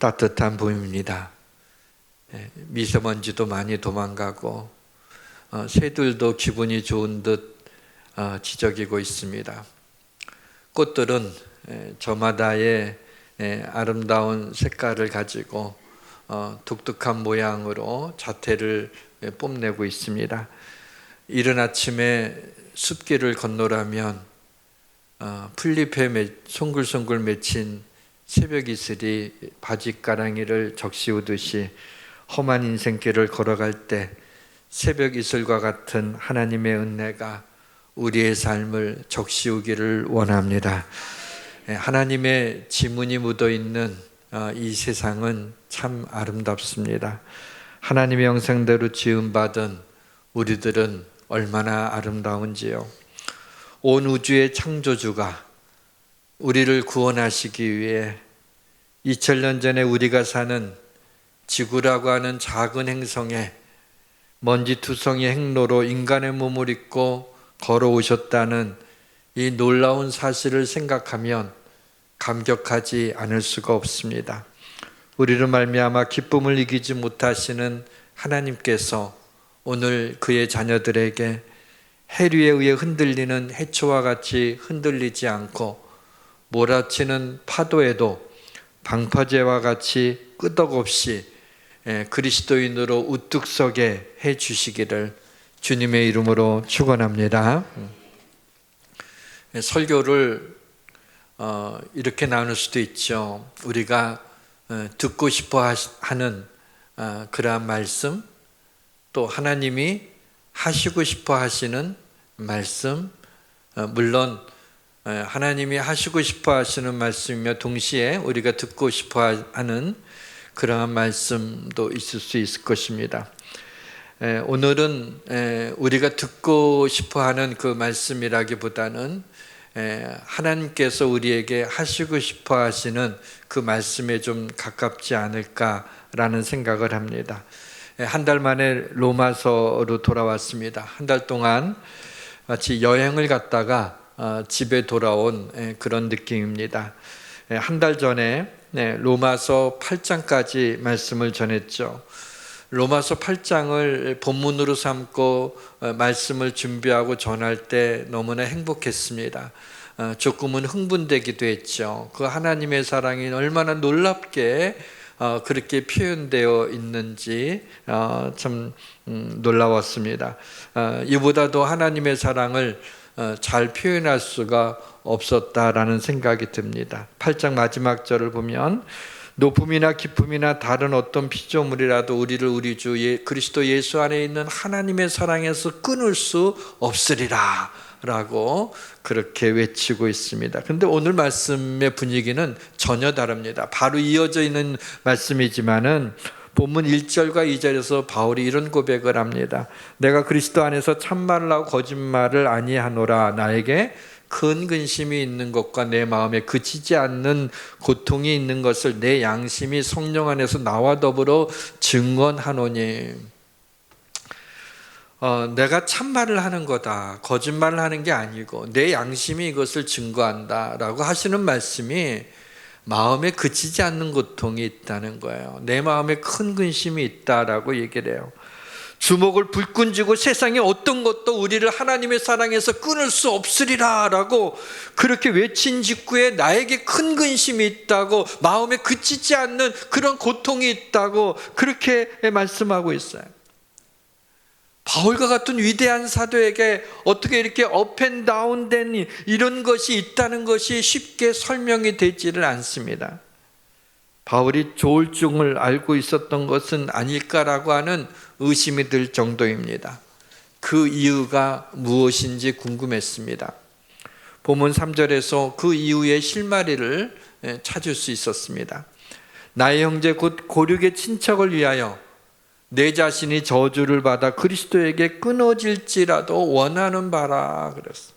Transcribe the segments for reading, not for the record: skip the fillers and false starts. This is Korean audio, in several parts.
따뜻한 봄입니다. 미세먼지도 많이 도망가고 새들도 기분이 좋은 듯 지저귀고 있습니다. 꽃들은 저마다의 아름다운 색깔을 가지고 독특한 모양으로 자태를 뽐내고 있습니다. 이른 아침에 숲길을 건너라면 풀잎에 송글송글 맺힌 새벽 이슬이 바짓가랑이를 적시우듯이 험한 인생길을 걸어갈 때 새벽 이슬과 같은 하나님의 은혜가 우리의 삶을 적시우기를 원합니다. 하나님의 지문이 묻어있는 이 세상은 참 아름답습니다. 하나님의 형상대로 지음받은 우리들은 얼마나 아름다운지요. 온 우주의 창조주가 우리를 구원하시기 위해 2000년 전에 우리가 사는 지구라고 하는 작은 행성에 먼지투성이 행로로 인간의 몸을 입고 걸어오셨다는 이 놀라운 사실을 생각하면 감격하지 않을 수가 없습니다. 우리를 말미암아 기쁨을 이기지 못하시는 하나님께서 오늘 그의 자녀들에게 해류에 의해 흔들리는 해초와 같이 흔들리지 않고 몰아치는 파도에도 방파제와 같이 끄떡없이 그리스도인으로 우뚝 서게 해주시기를 주님의 이름으로 축원합니다. 설교를 이렇게 나눌 수도 있죠. 우리가 듣고 싶어 하는 그러한 말씀, 또 하나님이 하시고 싶어 하시는 말씀, 물론 하나님이 하시고 싶어 하시는 말씀이며 동시에 우리가 듣고 싶어 하는 그러한 말씀도 있을 수 있을 것입니다. 오늘은 우리가 듣고 싶어 하는 그 말씀이라기보다는 하나님께서 우리에게 하시고 싶어 하시는 그 말씀에 좀 가깝지 않을까라는 생각을 합니다. 한 달 만에 로마서로 돌아왔습니다. 한 달 동안 마치 여행을 갔다가 집에 돌아온 그런 느낌입니다. 한 달 전에 로마서 8장까지 말씀을 전했죠. 로마서 8장을 본문으로 삼고 말씀을 준비하고 전할 때 너무나 행복했습니다. 조금은 흥분되기도 했죠. 그 하나님의 사랑이 얼마나 놀랍게 그렇게 표현되어 있는지 참 놀라웠습니다. 이보다도 하나님의 사랑을 잘 표현할 수가 없었다라는 생각이 듭니다. 8장 마지막 절을 보면 높음이나 깊음이나 다른 어떤 피조물이라도 우리를 우리 주 그리스도 예수 안에 있는 하나님의 사랑에서 끊을 수 없으리라 라고 그렇게 외치고 있습니다. 그런데 오늘 말씀의 분위기는 전혀 다릅니다. 바로 이어져 있는 말씀이지만은 본문 1절과 2절에서 바울이 이런 고백을 합니다. 내가 그리스도 안에서 참말을 하고 거짓말을 아니하노라. 나에게 큰 근심이 있는 것과 내 마음에 그치지 않는 고통이 있는 것을 내 양심이 성령 안에서 나와 더불어 증언하노니. 내가 참말을 하는 거다, 거짓말을 하는 게 아니고 내 양심이 이것을 증거한다 라고 하시는 말씀이 마음에 그치지 않는 고통이 있다는 거예요. 내 마음에 큰 근심이 있다라고 얘기를 해요. 주먹을 불끈 쥐고 세상에 어떤 것도 우리를 하나님의 사랑에서 끊을 수 없으리라 라고 그렇게 외친 직후에 나에게 큰 근심이 있다고, 마음에 그치지 않는 그런 고통이 있다고 그렇게 말씀하고 있어요. 바울과 같은 위대한 사도에게 어떻게 이렇게 업앤다운 된 이런 것이 있다는 것이 쉽게 설명이 되지를 않습니다. 바울이 조울증을 앓고 있었던 것은 아닐까라고 하는 의심이 들 정도입니다. 그 이유가 무엇인지 궁금했습니다. 본문 3절에서 그 이유의 실마리를 찾을 수 있었습니다. 나의 형제 곧 고륙의 친척을 위하여 내 자신이 저주를 받아 그리스도에게 끊어질지라도 원하는 바라 그랬어.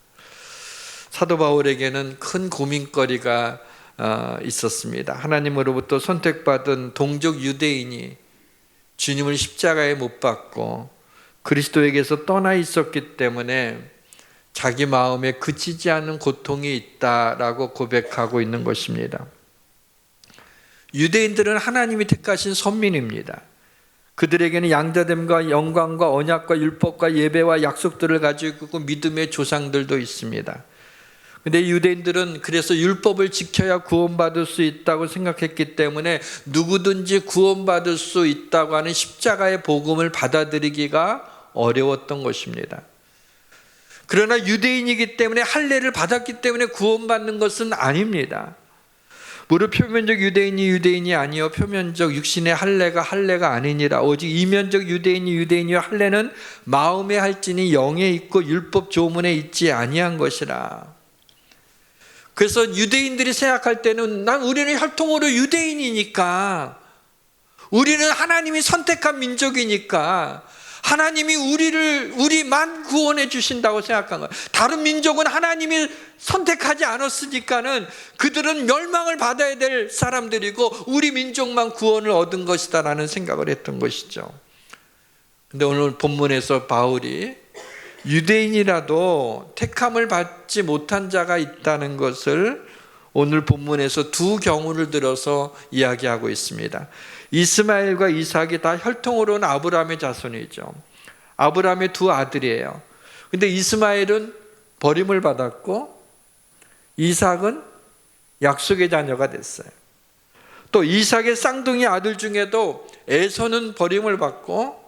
사도 바울에게는 큰 고민거리가 있었습니다. 하나님으로부터 선택받은 동족 유대인이 주님을 십자가에 못 박고 그리스도에게서 떠나 있었기 때문에 자기 마음에 그치지 않는 고통이 있다라고 고백하고 있는 것입니다. 유대인들은 하나님이 택하신 선민입니다. 그들에게는 양자됨과 영광과 언약과 율법과 예배와 약속들을 가지고 있고 믿음의 조상들도 있습니다. 근데 유대인들은 그래서 율법을 지켜야 구원받을 수 있다고 생각했기 때문에 누구든지 구원받을 수 있다고 하는 십자가의 복음을 받아들이기가 어려웠던 것입니다. 그러나 유대인이기 때문에 할례를 받았기 때문에 구원받는 것은 아닙니다. 무릇 표면적 유대인이 아니요 표면적 육신의 할례가 아니니라. 오직 이면적 유대인이요 할례는 마음에 할지니 영에 있고 율법 조문에 있지 아니한 것이라. 그래서 유대인들이 생각할 때는 우리는 혈통으로 유대인이니까, 우리는 하나님이 선택한 민족이니까 하나님이 우리만 구원해 주신다고 생각한 거예요. 다른 민족은 하나님이 선택하지 않았으니까는 그들은 멸망을 받아야 될 사람들이고 우리 민족만 구원을 얻은 것이다라는 생각을 했던 것이죠. 근데 오늘 본문에서 바울이 유대인이라도 택함을 받지 못한 자가 있다는 것을 오늘 본문에서 두 경우를 들어서 이야기하고 있습니다. 이스마엘과 이삭이 다 혈통으로는 아브라함의 자손이죠. 아브라함의 두 아들이에요. 근데 이스마엘은 버림을 받았고 이삭은 약속의 자녀가 됐어요. 또 이삭의 쌍둥이 아들 중에도 에서는 버림을 받고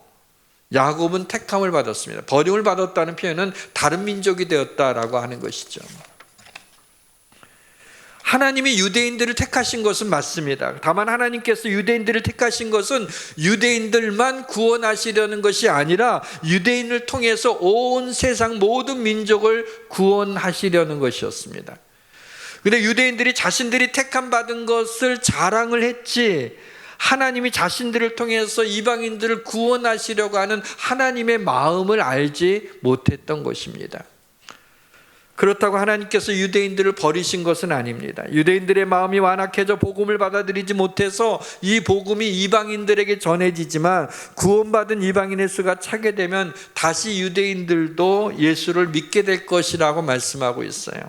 야곱은 택함을 받았습니다. 버림을 받았다는 표현은 다른 민족이 되었다라고 하는 것이죠. 하나님이 유대인들을 택하신 것은 맞습니다. 다만 하나님께서 유대인들을 택하신 것은 유대인들만 구원하시려는 것이 아니라 유대인을 통해서 온 세상 모든 민족을 구원하시려는 것이었습니다. 그런데 유대인들이 자신들이 택함 받은 것을 자랑을 했지, 하나님이 자신들을 통해서 이방인들을 구원하시려고 하는 하나님의 마음을 알지 못했던 것입니다. 그렇다고 하나님께서 유대인들을 버리신 것은 아닙니다. 유대인들의 마음이 완악해져 복음을 받아들이지 못해서 이 복음이 이방인들에게 전해지지만 구원받은 이방인의 수가 차게 되면 다시 유대인들도 예수를 믿게 될 것이라고 말씀하고 있어요.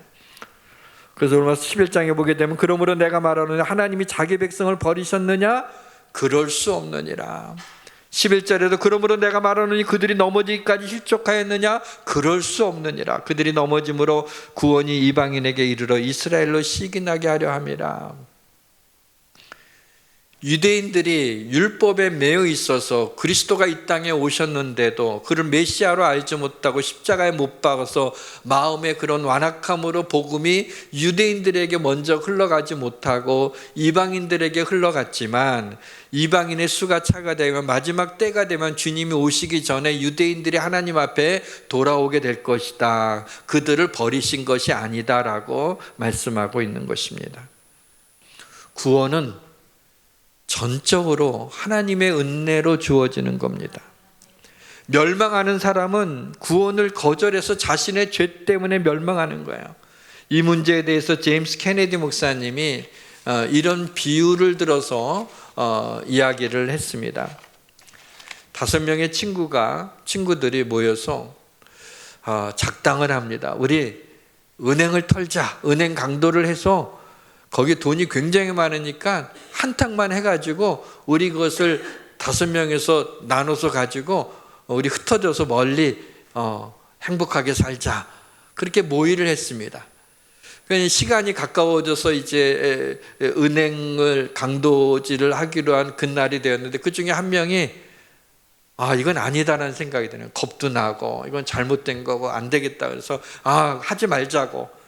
그래서 로마서 11장에 보게 되면 그러므로 내가 말하노니 하나님이 자기 백성을 버리셨느냐? 그럴 수 없느니라. 11절에도 그러므로 내가 말하노니 그들이 넘어지기까지 실족하였느냐? 그럴 수 없느니라. 그들이 넘어짐으로 구원이 이방인에게 이르러 이스라엘로 시기나게 하려 함이라. 유대인들이 율법에 매여 있어서 그리스도가 이 땅에 오셨는데도 그를 메시아로 알지 못하고 십자가에 못 박아서 마음의 그런 완악함으로 복음이 유대인들에게 먼저 흘러가지 못하고 이방인들에게 흘러갔지만, 이방인의 수가 차가 되면 마지막 때가 되면 주님이 오시기 전에 유대인들이 하나님 앞에 돌아오게 될 것이다. 그들을 버리신 것이 아니다라고 말씀하고 있는 것입니다. 구원은 전적으로 하나님의 은혜로 주어지는 겁니다. 멸망하는 사람은 구원을 거절해서 자신의 죄 때문에 멸망하는 거예요. 이 문제에 대해서 제임스 케네디 목사님이 이런 비유를 들어서 이야기를 했습니다. 5명의 친구들이 모여서 작당을 합니다. 우리 은행을 털자. 은행 강도를 해서 거기 돈이 굉장히 많으니까 한탕만 해가지고 우리 그것을 5명에서 나눠서 가지고 우리 흩어져서 멀리 행복하게 살자. 그렇게 모의를 했습니다. 시간이 가까워져서 이제 은행을 강도질을 하기로 한 그날이 되었는데 그 중에 한 명이 이건 아니다라는 생각이 드네요. 겁도 나고 이건 잘못된 거고 안 되겠다. 그래서 하지 말자고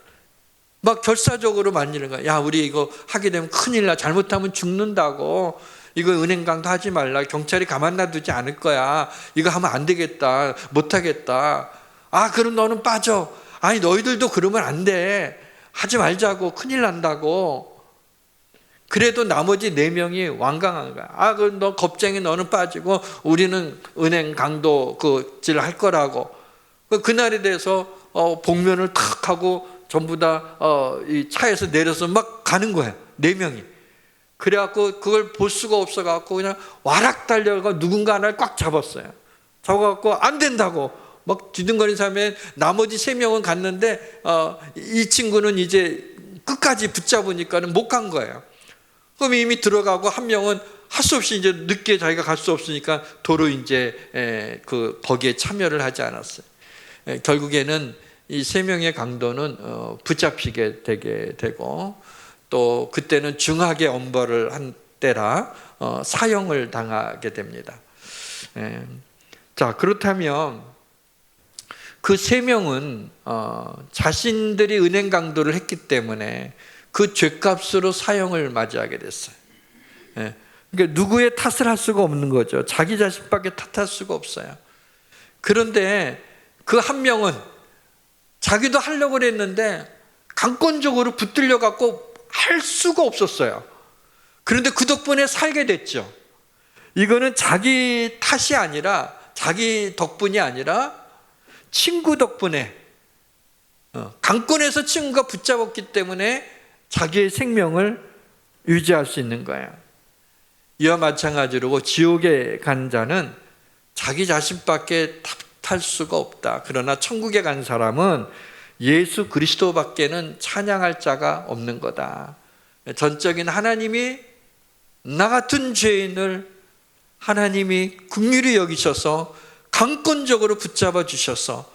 막 결사적으로 만지는 거야. 야, 우리 이거 하게 되면 큰일 나. 잘못하면 죽는다고. 이거 은행 강도 하지 말라. 경찰이 가만 놔두지 않을 거야. 이거 하면 안 되겠다. 못 하겠다. 그럼 너는 빠져. 아니, 너희들도 그러면 안 돼. 하지 말자고. 큰일 난다고. 그래도 나머지 4명이 완강한 거야. 그럼 너 겁쟁이 너는 빠지고 우리는 은행 강도 그질 할 거라고. 그날에 대해서 복면을 탁 하고 전부 다 이 차에서 내려서 막 가는 거예요. 4명이. 그래갖고 그걸 볼 수가 없어갖고 그냥 와락 달려가 누군가 하나를 꽉 잡았어요. 잡아갖고 안 된다고 막 뒤둥거린 사람에 나머지 3명은 갔는데 이 친구는 이제 끝까지 붙잡으니까는 못 간 거예요. 그럼 이미 들어가고 한 명은 할 수 없이 이제 늦게 자기가 갈 수 없으니까 도로 이제 거기에 참여를 하지 않았어요. 결국에는 이 세 명의 강도는 붙잡히게 되게 되고, 또 그때는 중하게 엄벌을 한 때라 사형을 당하게 됩니다. 자, 그렇다면 그 세 명은 자신들이 은행 강도를 했기 때문에 그 죄값으로 사형을 맞이하게 됐어요. 그러니까 누구의 탓을 할 수가 없는 거죠. 자기 자신밖에 탓할 수가 없어요. 그런데 그 한 명은 자기도 하려고 했는데 강권적으로 붙들려 갖고 할 수가 없었어요. 그런데 그 덕분에 살게 됐죠. 이거는 자기 탓이 아니라, 자기 덕분이 아니라 친구 덕분에, 강권에서 친구가 붙잡았기 때문에 자기의 생명을 유지할 수 있는 거예요. 이와 마찬가지로 지옥에 간 자는 자기 자신밖에 탓할 수가 없다. 그러나 천국에 간 사람은 예수 그리스도밖에는 찬양할 자가 없는 거다. 전적인 하나님이 나 같은 죄인을 하나님이 긍휼히 여기셔서 강권적으로 붙잡아 주셔서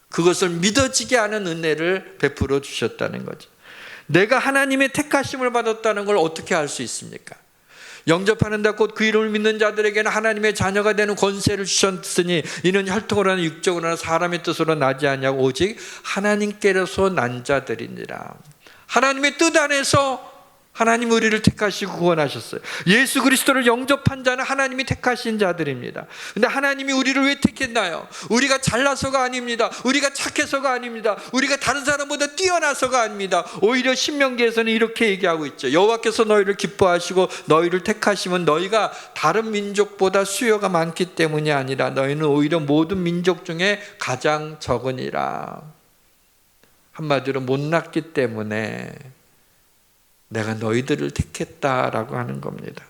그것을 믿어지게 하는 은혜를 베풀어 주셨다는 거죠. 내가 하나님의 택하심을 받았다는 걸 어떻게 알 수 있습니까? 영접하는다 곧 그 이름을 믿는 자들에게는 하나님의 자녀가 되는 권세를 주셨으니 이는 혈통으로나 육적으로나 사람의 뜻으로 나지 아니하고 오직 하나님께로서 난 자들이니라. 하나님의 뜻 안에서 하나님 우리를 택하시고 구원하셨어요. 예수 그리스도를 영접한 자는 하나님이 택하신 자들입니다. 그런데 하나님이 우리를 왜 택했나요? 우리가 잘나서가 아닙니다. 우리가 착해서가 아닙니다. 우리가 다른 사람보다 뛰어나서가 아닙니다. 오히려 신명기에서는 이렇게 얘기하고 있죠. 여호와께서 너희를 기뻐하시고 너희를 택하시면 너희가 다른 민족보다 수요가 많기 때문이 아니라 너희는 오히려 모든 민족 중에 가장 적으니라. 한마디로 못났기 때문에 내가 너희들을 택했다라고 하는 겁니다.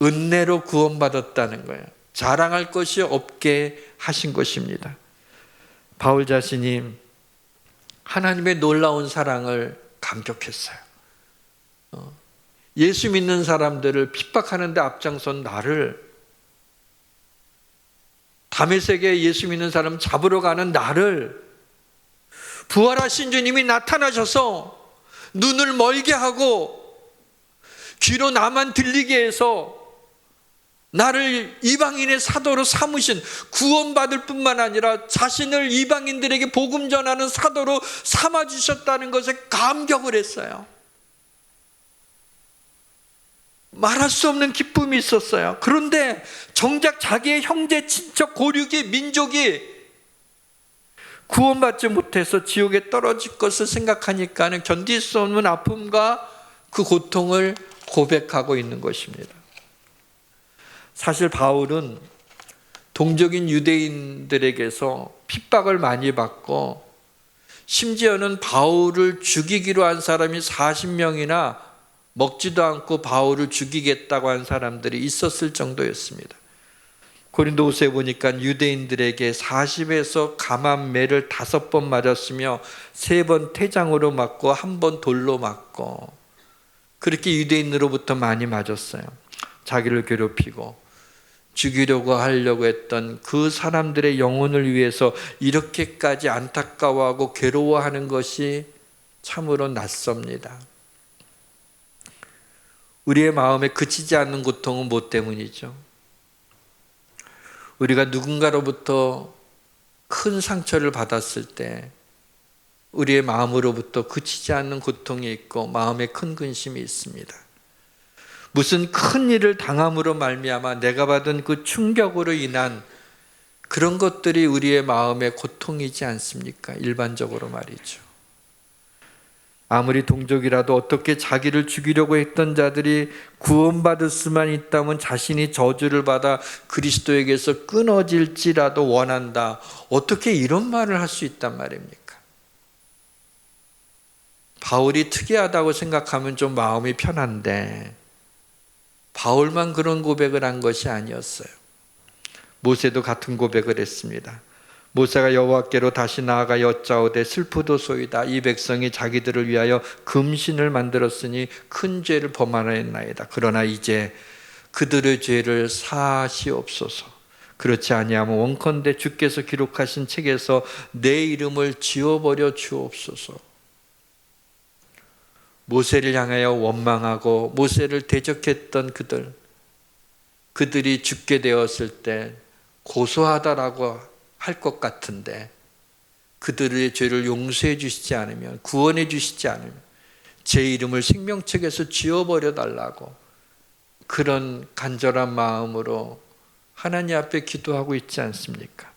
은혜로 구원받았다는 거예요. 자랑할 것이 없게 하신 것입니다. 바울 자신이 하나님의 놀라운 사랑을 감격했어요. 예수 믿는 사람들을 핍박하는 데 앞장선 나를, 다메섹에 예수 믿는 사람 잡으러 가는 나를 부활하신 주님이 나타나셔서 눈을 멀게 하고 귀로 나만 들리게 해서 나를 이방인의 사도로 삼으신, 구원받을 뿐만 아니라 자신을 이방인들에게 복음 전하는 사도로 삼아주셨다는 것에 감격을 했어요. 말할 수 없는 기쁨이 있었어요. 그런데 정작 자기의 형제, 친척, 고륙이, 민족이 구원받지 못해서 지옥에 떨어질 것을 생각하니까는 견딜 수 없는 아픔과 그 고통을 고백하고 있는 것입니다. 사실 바울은 동족인 유대인들에게서 핍박을 많이 받고, 심지어는 바울을 죽이기로 한 사람이 40명이나 먹지도 않고 바울을 죽이겠다고 한 사람들이 있었을 정도였습니다. 고린도후서에 보니까 유대인들에게 40에서 감한 매를 5번 맞았으며 3번 태장으로 맞고 1번 돌로 맞고, 그렇게 유대인으로부터 많이 맞았어요. 자기를 괴롭히고 죽이려고 하려고 했던 그 사람들의 영혼을 위해서 이렇게까지 안타까워하고 괴로워하는 것이 참으로 낯섭니다. 우리의 마음에 그치지 않는 고통은 무엇 때문이죠? 우리가 누군가로부터 큰 상처를 받았을 때 우리의 마음으로부터 그치지 않는 고통이 있고 마음에 큰 근심이 있습니다. 무슨 큰 일을 당함으로 말미암아 내가 받은 그 충격으로 인한 그런 것들이 우리의 마음의 고통이지 않습니까? 일반적으로 말이죠. 아무리 동족이라도 어떻게 자기를 죽이려고 했던 자들이 구원받을 수만 있다면 자신이 저주를 받아 그리스도에게서 끊어질지라도 원한다. 어떻게 이런 말을 할 수 있단 말입니까? 바울이 특이하다고 생각하면 좀 마음이 편한데 바울만 그런 고백을 한 것이 아니었어요. 모세도 같은 고백을 했습니다. 모세가 여호와께로 다시 나아가 여짜오되 슬프도소이다. 이 백성이 자기들을 위하여 금신을 만들었으니 큰 죄를 범하였나이다. 그러나 이제 그들의 죄를 사하시옵소서. 그렇지 아니하면 원컨대 주께서 기록하신 책에서 내 이름을 지워버려 주옵소서. 모세를 향하여 원망하고 모세를 대적했던 그들이 죽게 되었을 때 고소하다라고 할 것 같은데, 그들의 죄를 용서해 주시지 않으면, 구원해 주시지 않으면 제 이름을 생명책에서 지워버려 달라고 그런 간절한 마음으로 하나님 앞에 기도하고 있지 않습니까?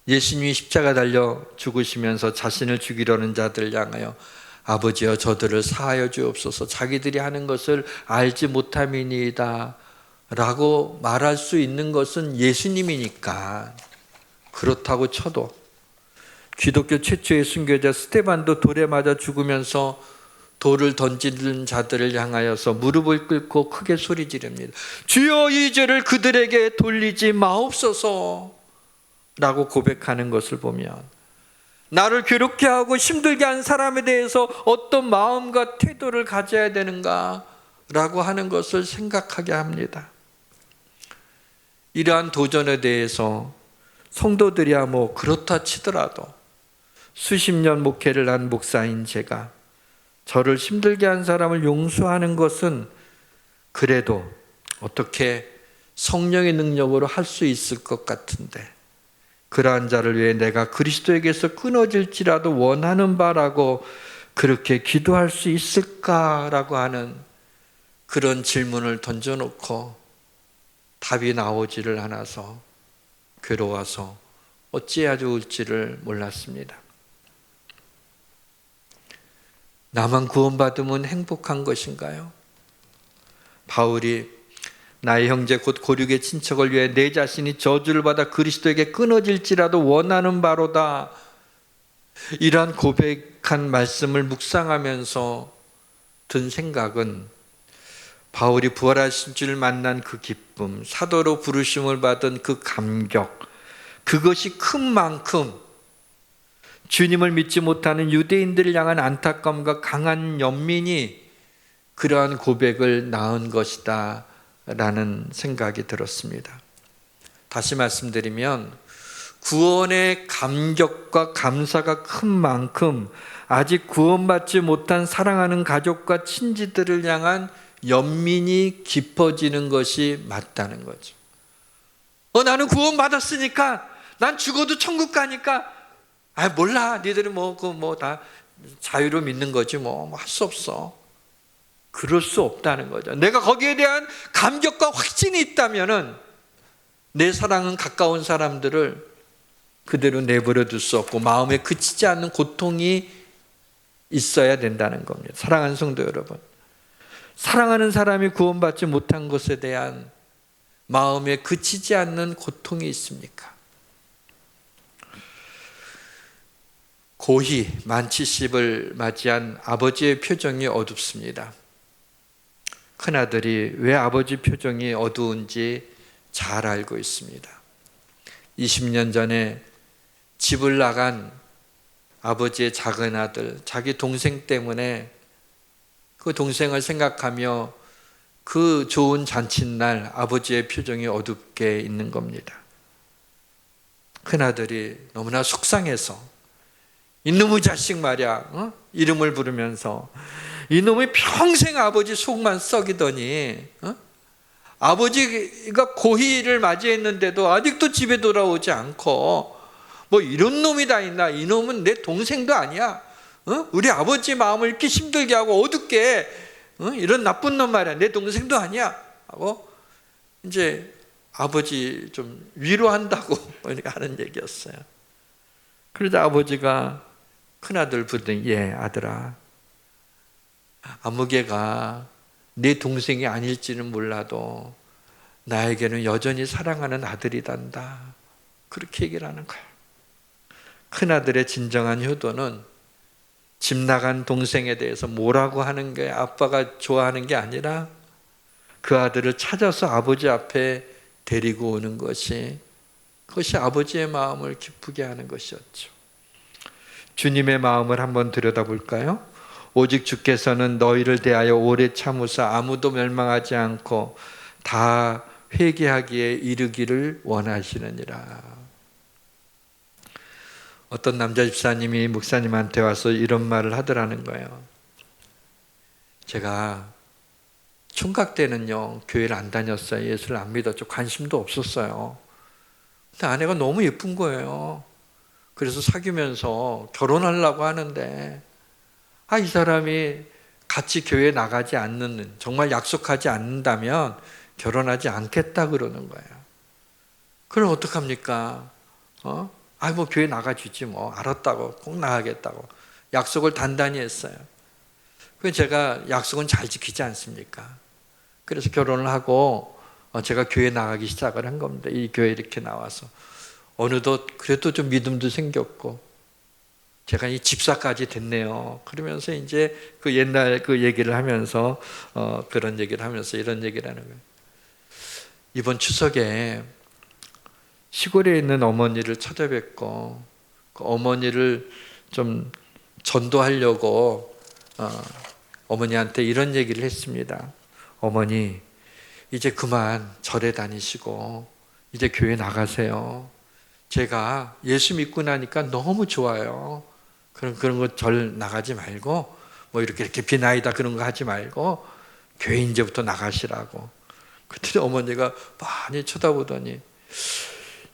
예수님이 십자가 달려 죽으시면서 자신을 죽이려는 자들을 향하여 아버지여 저들을 사하여 주옵소서, 자기들이 하는 것을 알지 못함이니이다 라고 말할 수 있는 것은 예수님이니까. 그렇다고 쳐도 기독교 최초의 순교자 스데반도 돌에 맞아 죽으면서 돌을 던지는 자들을 향하여서 무릎을 꿇고 크게 소리 지릅니다. 주여 이 죄를 그들에게 돌리지 마옵소서 라고 고백하는 것을 보면, 나를 괴롭게 하고 힘들게 한 사람에 대해서 어떤 마음과 태도를 가져야 되는가 라고 하는 것을 생각하게 합니다. 이러한 도전에 대해서 성도들이야 뭐 그렇다 치더라도 수십 년 목회를 한 목사인 제가 저를 힘들게 한 사람을 용서하는 것은 그래도 어떻게 성령의 능력으로 할 수 있을 것 같은데, 그러한 자를 위해 내가 그리스도에게서 끊어질지라도 원하는 바라고 그렇게 기도할 수 있을까라고 하는 그런 질문을 던져놓고 답이 나오지를 않아서 괴로워서 어찌해야 좋을지를 몰랐습니다. 나만 구원받으면 행복한 것인가요? 바울이 나의 형제 곧 고륙의 친척을 위해 내 자신이 저주를 받아 그리스도에게 끊어질지라도 원하는 바로다, 이러한 고백한 말씀을 묵상하면서 든 생각은, 바울이 부활하신 주를 만난 그 기쁨, 사도로 부르심을 받은 그 감격, 그것이 큰 만큼 주님을 믿지 못하는 유대인들을 향한 안타까움과 강한 연민이 그러한 고백을 낳은 것이다 라는 생각이 들었습니다. 다시 말씀드리면 구원의 감격과 감사가 큰 만큼 아직 구원받지 못한 사랑하는 가족과 친지들을 향한 연민이 깊어지는 것이 맞다는 거죠. 나는 구원받았으니까, 난 죽어도 천국 가니까, 몰라, 니들이 다 자유로 믿는 거지 할 수 없어. 그럴 수 없다는 거죠. 내가 거기에 대한 감격과 확신이 있다면은 내 사랑은 가까운 사람들을 그대로 내버려 둘 수 없고 마음에 그치지 않는 고통이 있어야 된다는 겁니다. 사랑하는 성도 여러분, 사랑하는 사람이 구원받지 못한 것에 대한 마음에 그치지 않는 고통이 있습니까? 고희 만 70을 맞이한 아버지의 표정이 어둡습니다. 큰아들이 왜 아버지 표정이 어두운지 잘 알고 있습니다. 20년 전에 집을 나간 아버지의 작은 아들, 자기 동생 때문에 그 동생을 생각하며 그 좋은 잔칫날 아버지의 표정이 어둡게 있는 겁니다. 큰아들이 너무나 속상해서 이놈의 자식 말이야, 이름을 부르면서 이놈이 평생 아버지 속만 썩이더니 아버지가 고희를 맞이했는데도 아직도 집에 돌아오지 않고 이런 놈이 다 있나, 이놈은 내 동생도 아니야, 우리 아버지 마음을 이렇게 힘들게 하고 어둡게 이런 나쁜 놈 말이야, 내 동생도 아니야 하고 이제 아버지 좀 위로한다고 하는 얘기였어요. 그러자 아버지가 큰아들 부르더니, 예 아들아, 아무개가 내 동생이 아닐지는 몰라도 나에게는 여전히 사랑하는 아들이단다, 그렇게 얘기를 하는 거야. 큰아들의 진정한 효도는 집 나간 동생에 대해서 뭐라고 하는 게 아빠가 좋아하는 게 아니라 그 아들을 찾아서 아버지 앞에 데리고 오는 것이 그것이 아버지의 마음을 기쁘게 하는 것이었죠. 주님의 마음을 한번 들여다볼까요? 오직 주께서는 너희를 대하여 오래 참으사 아무도 멸망하지 않고 다 회개하기에 이르기를 원하시느니라. 어떤 남자 집사님이 목사님한테 와서 이런 말을 하더라는 거예요. 제가 총각 때는요, 교회를 안 다녔어요. 예수를 안 믿었죠. 관심도 없었어요. 근데 아내가 너무 예쁜 거예요. 그래서 사귀면서 결혼하려고 하는데, 이 사람이 같이 교회 나가지 않는, 정말 약속하지 않는다면 결혼하지 않겠다 그러는 거예요. 그럼 어떡합니까? 뭐 교회 나가주지 뭐. 알았다고, 꼭 나가겠다고. 약속을 단단히 했어요. 그래서 제가 약속은 잘 지키지 않습니까? 그래서 결혼을 하고 제가 교회 나가기 시작을 한 겁니다. 이 교회 이렇게 나와서. 어느덧 그래도 좀 믿음도 생겼고, 제가 이 집사까지 됐네요. 그러면서 이제 그 옛날 그 얘기를 하면서, 그런 얘기를 하면서 이런 얘기를 하는 거예요. 이번 추석에 시골에 있는 어머니를 찾아뵙고, 그 어머니를 좀 전도하려고, 어머니한테 이런 얘기를 했습니다. 어머니, 이제 그만 절에 다니시고, 이제 교회 나가세요. 제가 예수 믿고 나니까 너무 좋아요. 그런 거 절 나가지 말고, 뭐 이렇게 비나이다 그런 거 하지 말고, 교회 이제부터 나가시라고. 그때 어머니가 많이 쳐다보더니,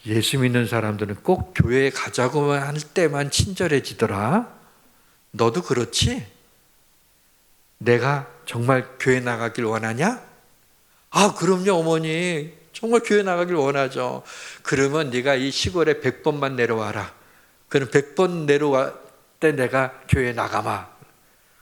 예수 믿는 사람들은 꼭 교회에 가자고만 할 때만 친절해지더라. 너도 그렇지? 내가 정말 교회 나가길 원하냐? 그럼요 어머니. 정말 교회 나가길 원하죠. 그러면 네가 이 시골에 100번만 내려와라. 그럼 100번 내려와 때 내가 교회 나가마.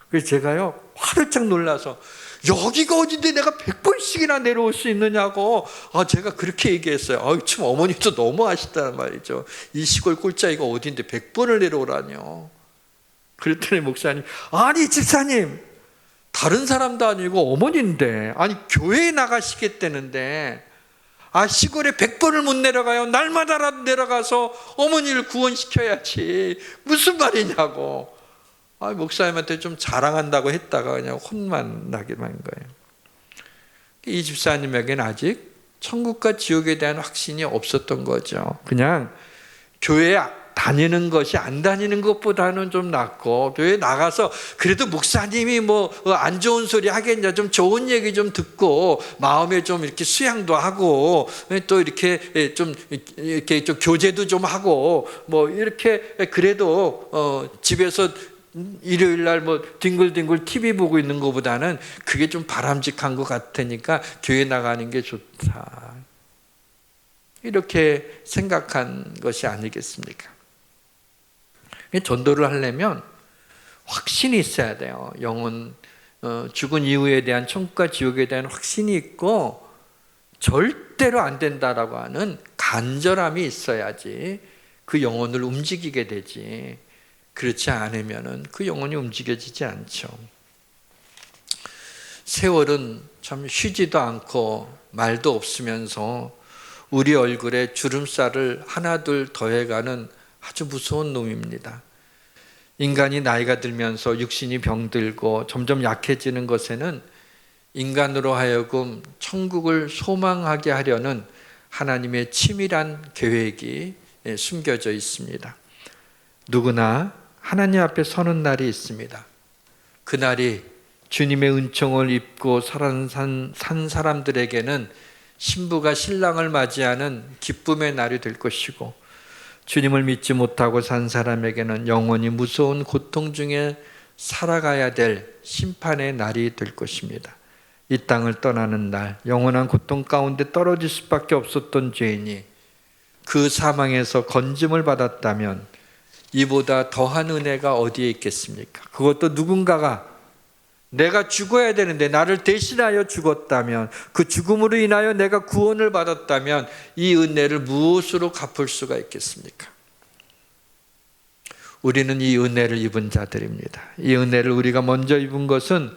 그래서 제가요 화들짝 놀라서, 여기가 어딘데 내가 100번씩이나 내려올 수 있느냐고 제가 그렇게 얘기했어요. 참 어머니도 너무 아시다는 말이죠. 이 시골 꼴짜기가 어딘데 100번을 내려오라뇨. 그랬더니 목사님, 아니 집사님, 다른 사람도 아니고 어머니인데, 아니 교회에 나가시겠다는데 시골에 100번을 못 내려가요. 날마다라도 내려가서 어머니를 구원시켜야지. 무슨 말이냐고. 목사님한테 좀 자랑한다고 했다가 그냥 혼만 나기만 한 거예요. 이 집사님에게는 아직 천국과 지옥에 대한 확신이 없었던 거죠. 그냥 교회에 다니는 것이 안 다니는 것보다는 좀 낫고, 교회 나가서 그래도 목사님이 뭐 안 좋은 소리 하겠냐, 좀 좋은 얘기 좀 듣고 마음에 좀 이렇게 수양도 하고, 또 이렇게 좀 교제도 좀 하고, 뭐 이렇게 그래도 집에서 일요일 날 뭐 뒹굴뒹굴 TV 보고 있는 것보다는 그게 좀 바람직한 것 같으니까 교회 나가는 게 좋다. 이렇게 생각한 것이 아니겠습니까? 전도를 하려면 확신이 있어야 돼요. 영혼, 죽은 이후에 대한 천국과 지옥에 대한 확신이 있고, 절대로 안 된다라고 하는 간절함이 있어야지 그 영혼을 움직이게 되지. 그렇지 않으면 그 영혼이 움직여지지 않죠. 세월은 참 쉬지도 않고 말도 없으면서 우리 얼굴에 주름살을 하나둘 더해가는 아주 무서운 놈입니다. 인간이 나이가 들면서 육신이 병들고 점점 약해지는 것에는 인간으로 하여금 천국을 소망하게 하려는 하나님의 치밀한 계획이 숨겨져 있습니다. 누구나 하나님 앞에 서는 날이 있습니다. 그날이 주님의 은총을 입고 산 사람들에게는 신부가 신랑을 맞이하는 기쁨의 날이 될 것이고, 주님을 믿지 못하고 산 사람에게는 영원히 무서운 고통 중에 살아가야 될 심판의 날이 될 것입니다. 이 땅을 떠나는 날, 영원한 고통 가운데 떨어질 수밖에 없었던 죄인이 그 사망에서 건짐을 받았다면 이보다 더한 은혜가 어디에 있겠습니까? 그것도 누군가가 내가 죽어야 되는데 나를 대신하여 죽었다면, 그 죽음으로 인하여 내가 구원을 받았다면 이 은혜를 무엇으로 갚을 수가 있겠습니까? 우리는 이 은혜를 입은 자들입니다. 이 은혜를 우리가 먼저 입은 것은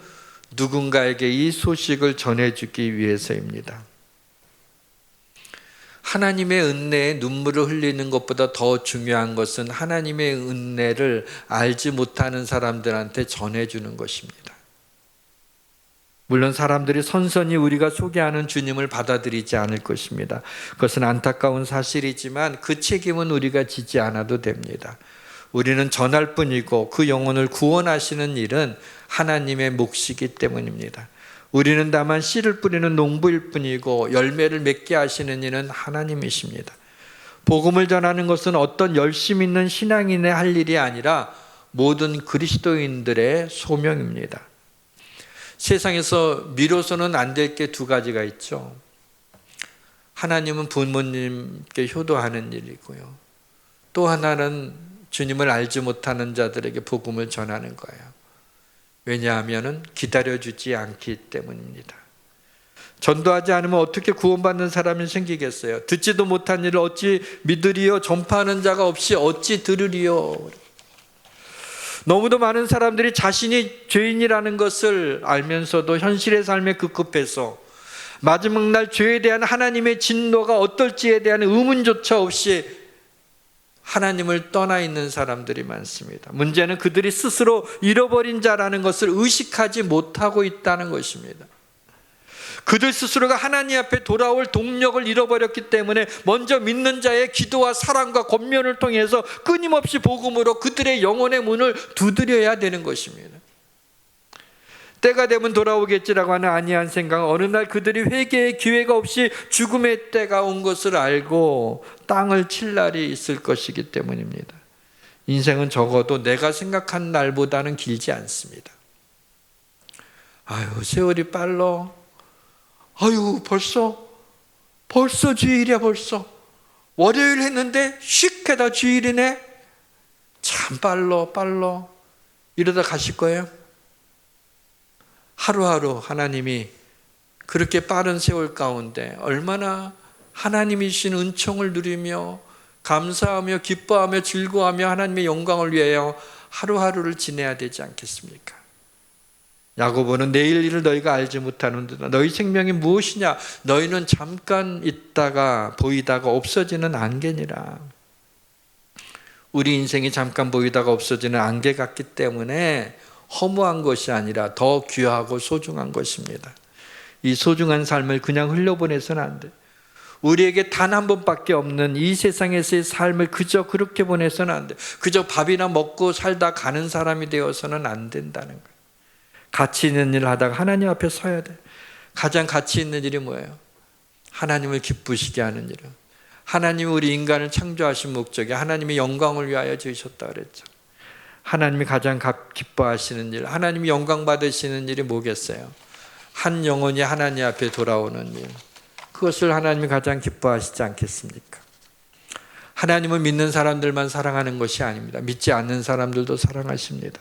누군가에게 이 소식을 전해주기 위해서입니다. 하나님의 은혜에 눈물을 흘리는 것보다 더 중요한 것은 하나님의 은혜를 알지 못하는 사람들한테 전해주는 것입니다. 물론 사람들이 선선히 우리가 소개하는 주님을 받아들이지 않을 것입니다. 그것은 안타까운 사실이지만 그 책임은 우리가 지지 않아도 됩니다. 우리는 전할 뿐이고 그 영혼을 구원하시는 일은 하나님의 몫이기 때문입니다. 우리는 다만 씨를 뿌리는 농부일 뿐이고 열매를 맺게 하시는 이는 하나님이십니다. 복음을 전하는 것은 어떤 열심 있는 신앙인의 할 일이 아니라 모든 그리스도인들의 소명입니다. 세상에서 미뤄서는 안 될 게 두 가지가 있죠. 하나님은 부모님께 효도하는 일이고요. 또 하나는 주님을 알지 못하는 자들에게 복음을 전하는 거예요. 왜냐하면 기다려주지 않기 때문입니다. 전도하지 않으면 어떻게 구원받는 사람이 생기겠어요? 듣지도 못한 일을 어찌 믿으리요? 전파하는 자가 없이 어찌 들으리요? 너무도 많은 사람들이 자신이 죄인이라는 것을 알면서도 현실의 삶에 급급해서 마지막 날 죄에 대한 하나님의 진노가 어떨지에 대한 의문조차 없이 하나님을 떠나 있는 사람들이 많습니다. 문제는 그들이 스스로 잃어버린 자라는 것을 의식하지 못하고 있다는 것입니다. 그들 스스로가 하나님 앞에 돌아올 동력을 잃어버렸기 때문에 먼저 믿는 자의 기도와 사랑과 권면을 통해서 끊임없이 복음으로 그들의 영혼의 문을 두드려야 되는 것입니다. 때가 되면 돌아오겠지라고 하는 안이한 생각은 어느 날 그들이 회개의 기회가 없이 죽음의 때가 온 것을 알고 땅을 칠 날이 있을 것이기 때문입니다. 인생은 적어도 내가 생각한 날보다는 길지 않습니다. 아유, 세월이 빨라. 아유, 벌써 주일이야. 벌써 월요일 했는데 쉽게다 주일이네. 참 빨라. 이러다 가실 거예요. 하루하루 하나님이 그렇게 빠른 세월 가운데 얼마나 하나님이신 은총을 누리며 감사하며 기뻐하며 즐거워하며 하나님의 영광을 위하여 하루하루를 지내야 되지 않겠습니까? 야고보는 내일 일을 너희가 알지 못하는도다. 너희 생명이 무엇이냐? 너희는 잠깐 있다가 보이다가 없어지는 안개니라. 우리 인생이 잠깐 보이다가 없어지는 안개 같기 때문에 허무한 것이 아니라 더 귀하고 소중한 것입니다. 이 소중한 삶을 그냥 흘려보내서는 안 돼. 우리에게 단 한 번밖에 없는 이 세상에서의 삶을 그저 그렇게 보내서는 안 돼. 그저 밥이나 먹고 살다 가는 사람이 되어서는 안 된다는 거예요. 가치 있는 일을 하다가 하나님 앞에 서야 돼. 가장 가치 있는 일이 뭐예요? 하나님을 기쁘시게 하는 일은. 하나님이 우리 인간을 창조하신 목적이 하나님의 영광을 위하여 지으셨다 그랬죠. 하나님이 가장 기뻐하시는 일, 하나님이 영광 받으시는 일이 뭐겠어요? 한 영혼이 하나님 앞에 돌아오는 일. 그것을 하나님이 가장 기뻐하시지 않겠습니까? 하나님은 믿는 사람들만 사랑하는 것이 아닙니다. 믿지 않는 사람들도 사랑하십니다.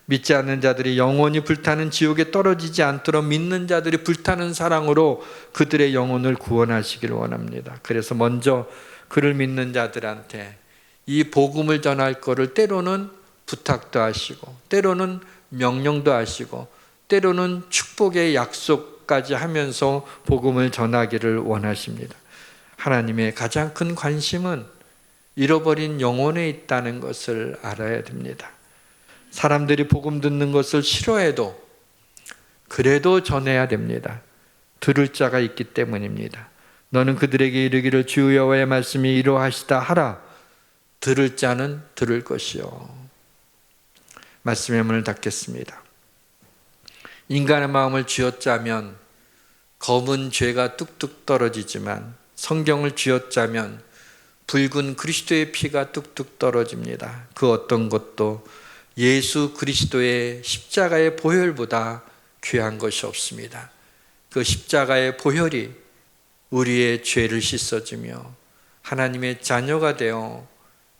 믿지 않는 자들이 영원히 불타는 지옥에 떨어지지 않도록 믿는 자들이 불타는 사랑으로 그들의 영혼을 구원하시기를 원합니다. 그래서 먼저 그를 믿는 자들한테 이 복음을 전할 것을 때로는 부탁도 하시고 때로는 명령도 하시고 때로는 축복의 약속까지 하면서 복음을 전하기를 원하십니다. 하나님의 가장 큰 관심은 잃어버린 영혼에 있다는 것을 알아야 됩니다. 사람들이 복음 듣는 것을 싫어해도 그래도 전해야 됩니다. 들을 자가 있기 때문입니다. 너는 그들에게 이르기를 주 여호와의 말씀이 이러하시다 하라. 들을 자는 들을 것이요. 말씀의 문을 닫겠습니다. 인간의 마음을 쥐어짜면 검은 죄가 뚝뚝 떨어지지만 성경을 쥐어짜면 붉은 그리스도의 피가 뚝뚝 떨어집니다. 그 어떤 것도 예수 그리스도의 십자가의 보혈보다 귀한 것이 없습니다. 그 십자가의 보혈이 우리의 죄를 씻어주며 하나님의 자녀가 되어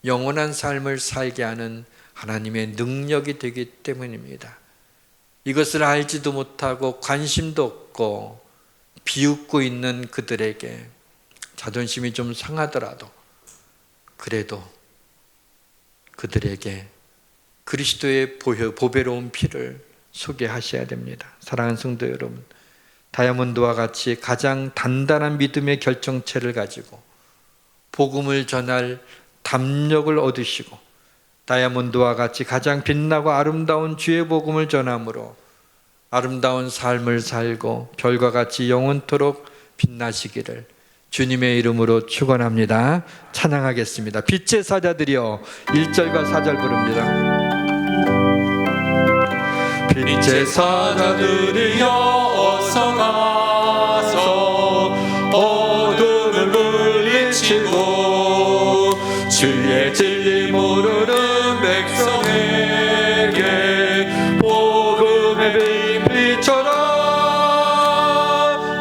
영원한 삶을 살게 하는 하나님의 능력이 되기 때문입니다. 이것을 알지도 못하고 관심도 없고 비웃고 있는 그들에게 자존심이 좀 상하더라도 그래도 그들에게 그리스도의 보배로운 피를 소개하셔야 됩니다. 사랑하는 성도 여러분, 다이아몬드와 같이 가장 단단한 믿음의 결정체를 가지고 복음을 전할 담력을 얻으시고 다이아몬드와 같이 가장 빛나고 아름다운 주의 복음을 전함으로 아름다운 삶을 살고 별과 같이 영원토록 빛나시기를 주님의 이름으로 축원합니다. 찬양하겠습니다. 빛의 사자들이여 1절과 4절 부릅니다. 빛의 사자들이여 어서 가서 어둠을 물리치고 주의 진리 모르는 백성에게 복음의 빛 비춰라.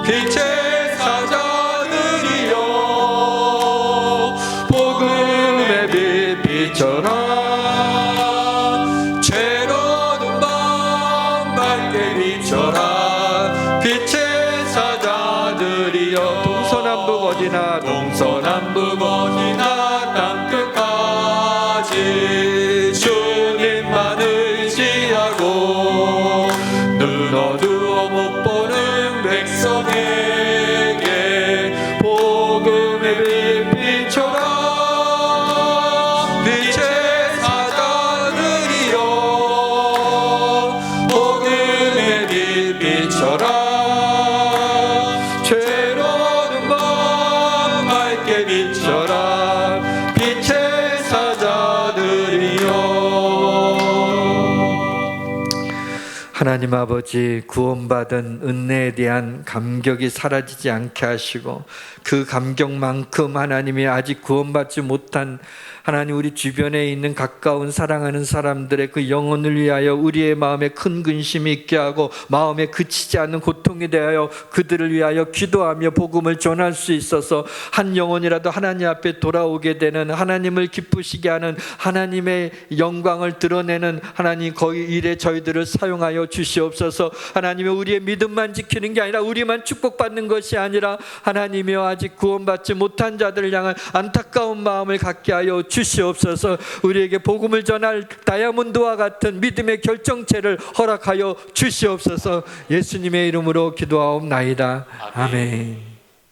빛의 사자들이여 복음의 빛 비춰라. 죄로운 밤 밝게 비춰라. 빛의 사자들이여 동서남북 어디나 동서남북 어디나 땅끝까지 주님만 의지하고 눈 어두워 못 보는 백성에게 복음의 빛 비춰라. 빛의 사자들이여 복음의 빛 비춰라. 죄로운 밤 밝게 비춰라. 빛의 사자들이여. 하나님 아버지, 구원받은 은혜에 대한 감격이 사라지지 않게 하시고 그 감격만큼 하나님이 아직 구원받지 못한 하나님 우리 주변에 있는 가까운 사랑하는 사람들의 그 영혼을 위하여 우리의 마음에 큰 근심이 있게 하고 마음에 그치지 않는 고통이 대하여 그들을 위하여 기도하며 복음을 전할 수 있어서 한 영혼이라도 하나님 앞에 돌아오게 되는, 하나님을 기쁘시게 하는, 하나님의 영광을 드러내는 하나님 거기 일에 저희들을 사용하여 주시옵소서. 하나님의 우리의 믿음만 지키는 게 아니라 우리만 축복받는 것이 아니라 하나님이여 아직 구원받지 못한 자들을 향한 안타까운 마음을 갖게 하여 주시옵소서. 우리에게 복음을 전할 다이아몬드와 같은 믿음의 결정체를 허락하여 주시옵소서. 예수님의 이름으로 기도하옵나이다. 아멘.